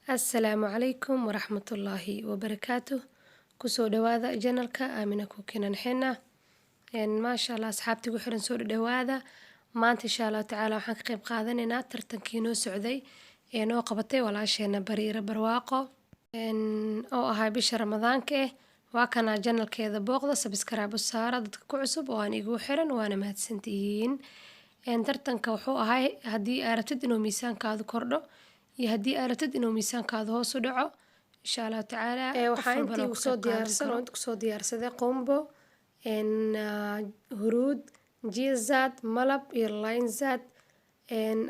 Assalaamu calaykum waraxmatullaahi wabarakaatuh. Kusoo dhawaada janalka Aamina Kukinan Xena. Maasha Allah asxaabtii ku xiran soo dhawaada. Maanta insha Allah tacaala waxaan ka qayb qaadanaynaa tartankii noo socday ee noo qabatay walaasheena Bariira Barwaaqo oo ahaa bisha Ramadaanka waa kana janalkeeda booqda subscribe u saara dadka ku cusub oo aan igu xiran waana mahadsantihiin. Tartanka wuxuu ahaa haddii aad rabtid inuu miisaankaadu kordho iyo haddii aad rabtid inuu miisaankaadu hoos u dhaco insha Allah tacaala waxaan intii kusoo diyaarsaday qumbo huruud jiizad malab iyo laynzad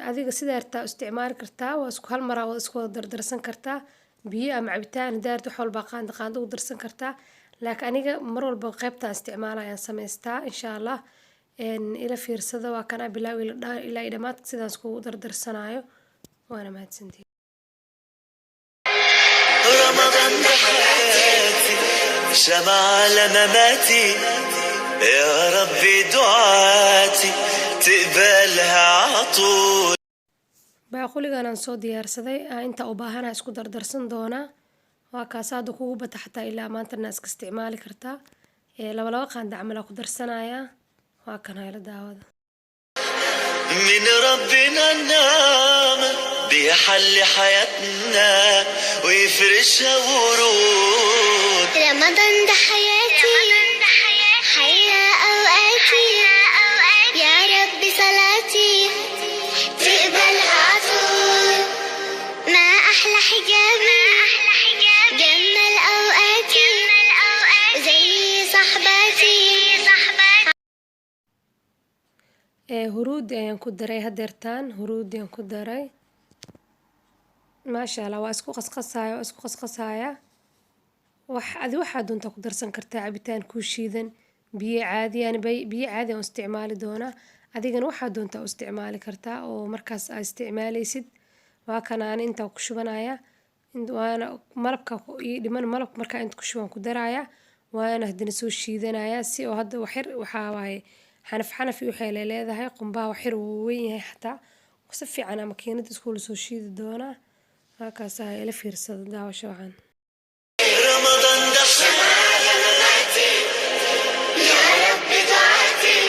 adiga sidaa rabtaa u isticmaali kartaa waa isku hal mar waa isku dardarsan kartaa biyo ama cabitaan daad wax walba qaando u darsan kartaa laakiin aniga mar walba qaybta isticmaalayaan sameystaa insha Allah ila fiirsada waa kana bilaaw ilaa dhamaad sidaas ku dardarsanayo وانا ما تسنتي رمضان بحياتي شمع لمماتي يا ربي دعاتي تقبلها عطول باقولي أنا صوت ديارسدي أنت أباهنا اسكو دردرسن دونا وكاسادو كوبة حتى إلا ما الناس كاستعمالي كرتا لو وقع عمل أكو درسنايا وكان هاي الدعوة من ربنا النعمة بيحل حياتنا ويفرشها ورود رمضان ده حياتي حيا أوقاتي يا رب صلاتي تقبلها عطول ما أحلى حجابي جمل أوقاتي زي صحباتي huruud ayaan ku daray hadeertaan huruud ayaan ku daray maasha Allah waa isku qasqasaya waxaad doontaa ku darsan kartaa cabitaan ku shiidan biyo caadi aan isticmaali doona adigana waxaad doontaa u isticmaali kartaa oo markaas aad isticmaalaysid waa kana aan inta ku shubanaya waana malabka malab markaa inta ku shuban ku daraya waana hadana soo shiidanaya si oo hadda waxa waaye xanaf iyo waxay leedahay qumbaha waxir weyn yahay xataa si fiican ama makiinada isku soo shiidi doona halkaas ay ila fiirsado daawasho waxaan رمضان ده شمالاتي يا رب دعاتي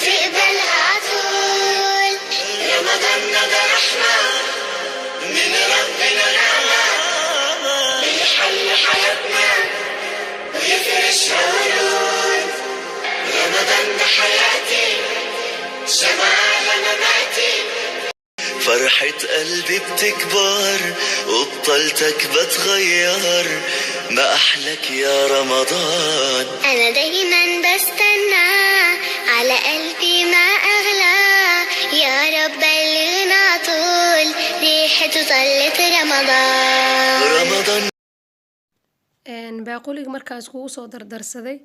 تقبلها عطول رمضان ده رحمة من ربنا نعمة بيحل حياتنا ويفرشها ورود رمضان ده حياتي شمال مماتي فرحة قلبي بتكبر وبطلتك بتغير ما أحلك يا رمضان أنا دايما بستنى على قلبي ما أغلى يا رب بلغنا طول ريحته طلت رمضان baaquliga markaas kugu soo dardarsaday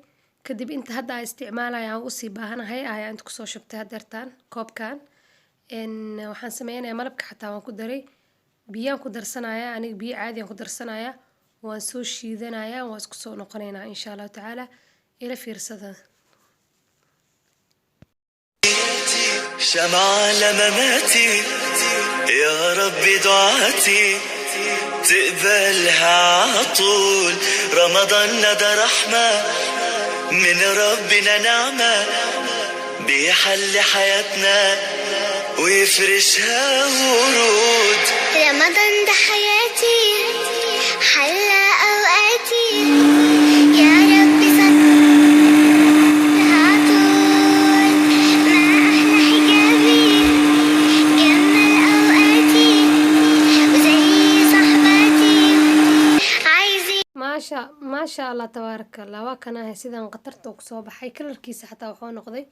kadib inta hadda ay isticmaalayaan u sii baahanahay ayaan inta kusoo shubtay hadeertaan koobkan waxaan sameynayaa malabka xataa waan ku daray biyaan ku darsanayaa aniga biyo caadi aan ku darsanayaa waan soo shiidanayaa waan isku soo noqonaynaa insha Allah tacaala ila fiirsada شمع لمماتي يا ربي دعاتي تقبلها عطول رمضان ده رحمة من ربنا نعمة بيحل حياتنا ويفرشها ورود رمضان ده حياتي حلى أوقاتي يا رب صلها عطول ما أحلى حجابي جمل أوقاتي وزي صحباتي عايزين maasha Allah tabaaraka Allah waa kana sidaan qatarta ugu soo baxay kalarkiisa xataa wuxuu noqday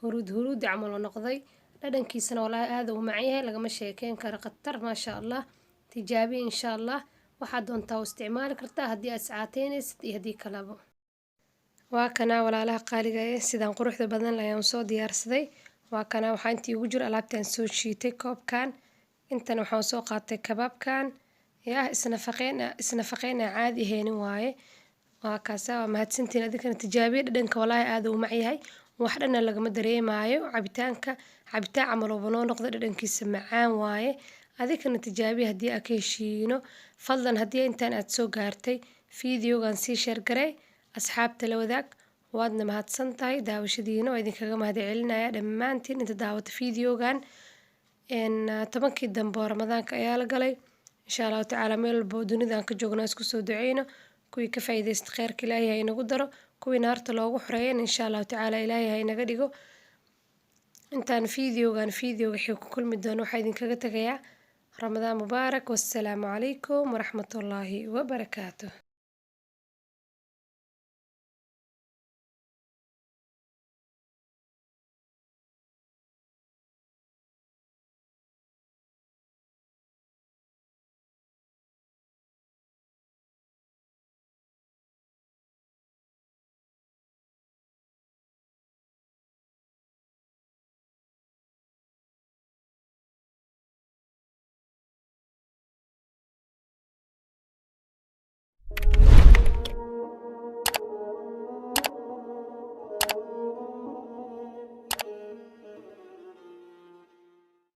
huruud camal oo noqday dhadhankiisana walahi aad u macaan yahay lagama sheekeyn karo qatar maasha Allah tijaabi insha Allah waxaad doontaa u isticmaali kartaa haddii aad saacateynaysid iyo haddii kalaba waa kana walaalaha qaaliga sidaan quruxda badan ayaan soo diyaarsaday waa kana waxaa intii ugu jira alaabtaan soo shiitay koobkan intan waxaan soo qaatay kabaabkan yaa isnafaqeyn caadi ahaynin waaye waa kaasa waa mahadsantiin adinkana tijaabiye dhadhanka walahi aad u macaan yahay wax dhanna lagama dareemayo cabitaan camal oo noo noqdo dhadhankiisa macaan waaye adigana tijaabi haddii aad ka heshiino. Fadlan haddii intaan aad soo gaartay fiidiyogan sii share garee asxaabta la wadaag. waadna mahadsan tahay daawashadiina oo idinkaga mahadcelinaya dhammaantiin inta daawata fiidiyogan. 10kii dambe oo ramadaanka ayaa la galay insha allahu tacaala meel walba oo dunida aan ka joogno isku soo duceyno kuwii ka faa'iideysta khayrka ilaahay ha inagu daro kuwii naarta loogu xoreeyana insha allahu tacaala ilaahay ha inaga dhigo. intaan fiidiyoga wixii ku kulmi doono waxaa idinkaga tagayaa ramadaan mubaarak. wassalaamu calaykum waraxmatullaahi wabarakaatuh.